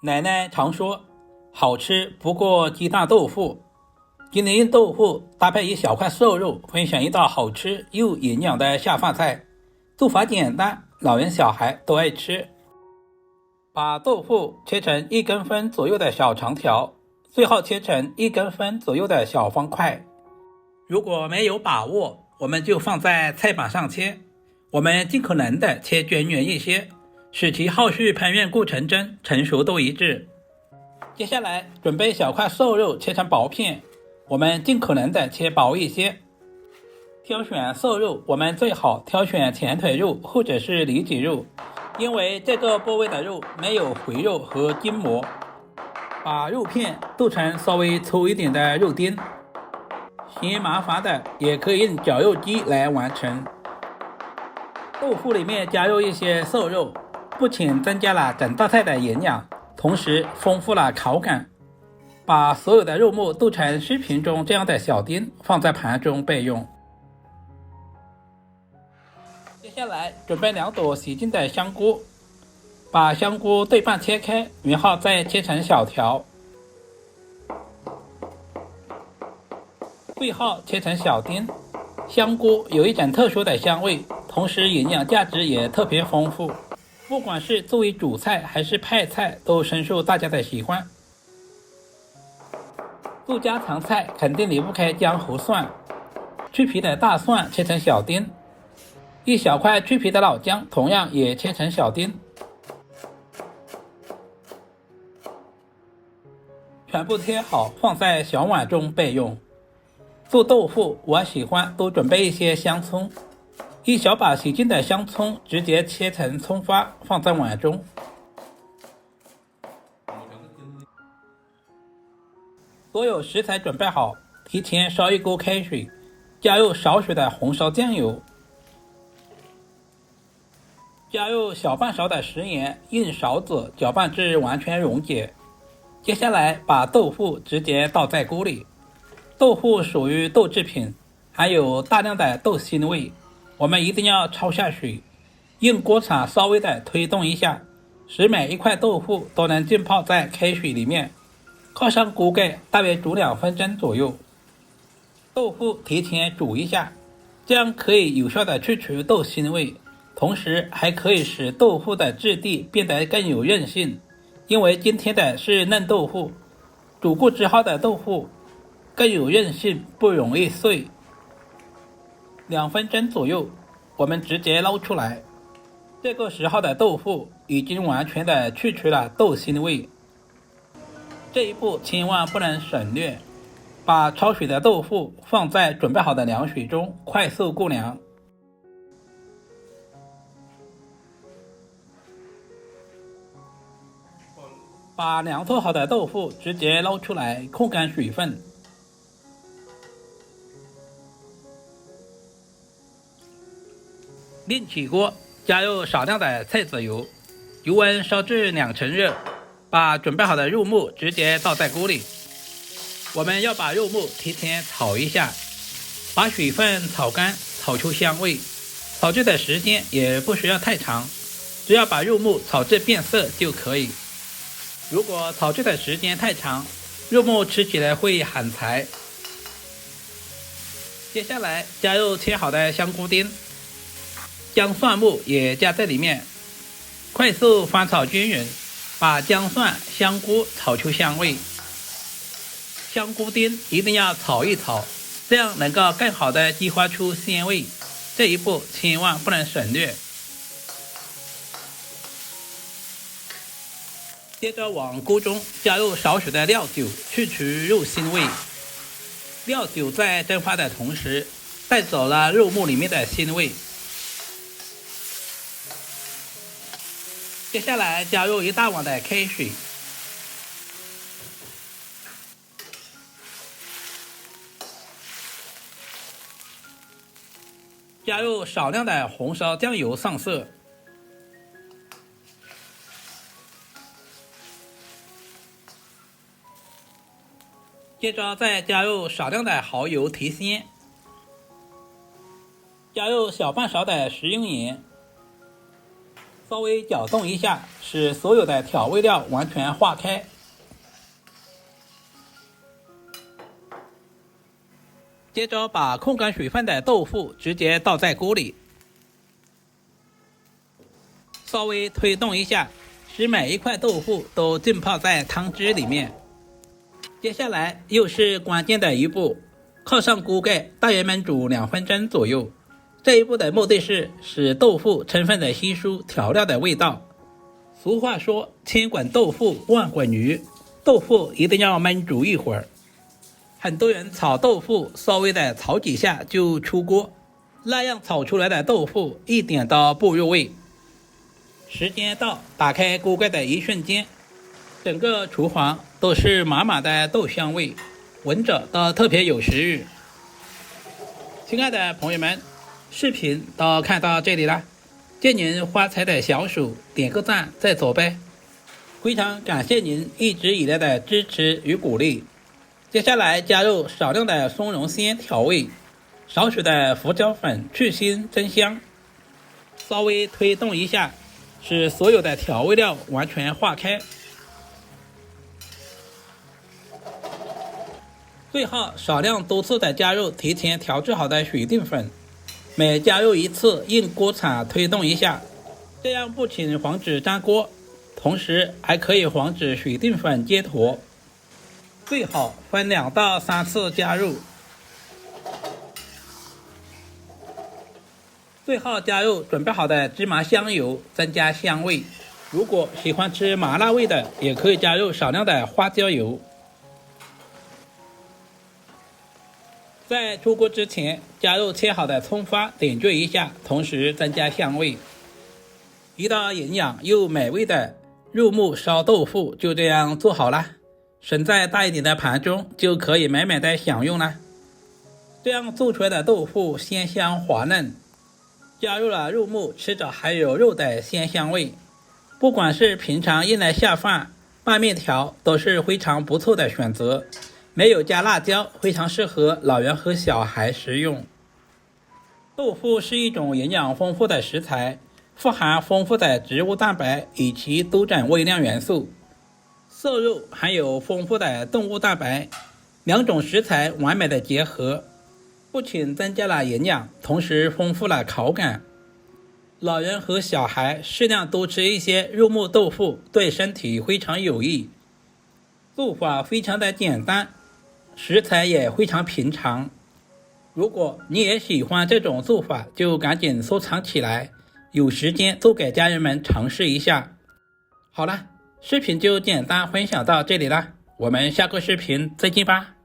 奶奶常说，好吃不过鸡蛋豆腐。今天用豆腐搭配一小块瘦肉，分享一道好吃又营养的下饭菜。做法简单，老人小孩都爱吃。把豆腐切成1公分左右的小长条，最好切成1公分左右的小方块。如果没有把握，我们就放在菜板上切。我们尽可能的切均匀一些，使其后续烹饪过程中成熟度一致。接下来准备小块瘦肉切成薄片，我们尽可能的切薄一些。挑选瘦肉，我们最好挑选前腿肉或者是里脊肉，因为这个部位的肉没有肥肉和筋膜。把肉片剁成稍微粗一点的肉丁，嫌麻烦的也可以用绞肉机来完成。豆腐里面加入一些瘦肉，不仅增加了整道菜的营养，同时丰富了口感。把所有的肉末剁成视频中这样的小丁，放在盘中备用。接下来准备2朵洗净的香菇，把香菇对半切开，然后再切成小条，最后切成小丁。香菇有一种特殊的香味，同时营养价值也特别丰富，不管是作为主菜还是配菜都深受大家的喜欢。做家常菜肯定离不开姜和蒜，去皮的大蒜切成小丁，一小块去皮的老姜同样也切成小丁，全部切好放在小碗中备用。做豆腐我喜欢多准备一些香葱，一小把洗净的香葱直接切成葱花放在碗中。所有食材准备好，提前烧一锅开水，加入少许的红烧酱油，加入小半勺的食盐，用勺子搅拌至完全溶解。接下来把豆腐直接倒在锅里。豆腐属于豆制品，含有大量的豆腥味，我们一定要焯下水，用锅铲稍微的推动一下，使每一块豆腐都能浸泡在开水里面。靠上锅盖，大约煮2分钟左右。豆腐提前煮一下，这样可以有效的去除豆腥味，同时还可以使豆腐的质地变得更有韧性。因为今天的是嫩豆腐，煮过之后的豆腐更有韧性，不容易碎。2分钟左右，我们直接捞出来。这个时候的豆腐已经完全的去除了豆腥味。这一步千万不能省略，把焯水的豆腐放在准备好的凉水中快速过凉。把凉透好的豆腐直接捞出来，控干水分。另起锅，加入少量的菜籽油，油温烧至2成热，把准备好的肉末直接倒在锅里。我们要把肉末提前炒一下，把水分炒干，炒出香味。炒制的时间也不需要太长，只要把肉末炒至变色就可以。如果炒制的时间太长，肉末吃起来会很柴。接下来加入切好的香菇丁，姜蒜末也加在里面，快速翻炒均匀，把姜蒜、香菇炒出香味。香菇丁一定要炒一炒，这样能够更好的激发出鲜味，这一步千万不能省略。接着往锅中加入少许的料酒，去除肉腥味。料酒在蒸发的同时带走了肉末里面的腥味。接下来加入1大碗的开水，加入少量的红烧酱油上色，接着再加入少量的蚝油提鲜，加入小半勺的食用盐，稍微搅动一下，使所有的调味料完全化开。接着把控干水分的豆腐直接倒在锅里，稍微推动一下，使每一块豆腐都浸泡在汤汁里面。接下来又是关键的一步，靠上锅盖，大约焖煮2分钟左右。这一步的目的是使豆腐充分的吸收调料的味道。俗话说，千滚豆腐万滚鱼，豆腐一定要焖煮一会儿。很多人炒豆腐稍微的炒几下就出锅，那样炒出来的豆腐一点都不入味。时间到，打开锅盖的一瞬间，整个厨房都是满满的豆香味，闻着都特别有食欲。亲爱的朋友们，视频都看到这里了，借您发财的小手点个赞再走呗，非常感谢您一直以来的支持与鼓励。接下来加入少量的松茸鲜调味，少许的胡椒粉去腥增香，稍微推动一下，使所有的调味料完全化开。最后少量多次的加入提前调制好的水淀粉，每加入一次用锅铲推动一下，这样不仅防止粘锅，同时还可以防止水淀粉结坨。最好分2到3次加入。最后加入准备好的芝麻香油，增加香味。如果喜欢吃麻辣味的，也可以加入少量的花椒油。在出锅之前，加入切好的葱花，点缀一下，同时增加香味。一道营养又美味的肉末烧豆腐就这样做好了，盛在大一点的盘中，就可以美美的享用了。这样做出来的豆腐鲜香滑嫩，加入了肉末，吃着还有肉的鲜香味。不管是平常用来下饭、拌面条，都是非常不错的选择。没有加辣椒，非常适合老人和小孩食用。豆腐是一种营养丰富的食材，富含丰富的植物蛋白以及多种微量元素。瘦肉含有丰富的动物蛋白，两种食材完美的结合，不仅增加了营养，同时丰富了口感。老人和小孩适量多吃一些肉末豆腐，对身体非常有益。做法非常的简单，食材也非常平常。如果你也喜欢这种做法，就赶紧收藏起来，有时间做给家人们尝试一下。好了，视频就简单分享到这里了，我们下个视频再见吧。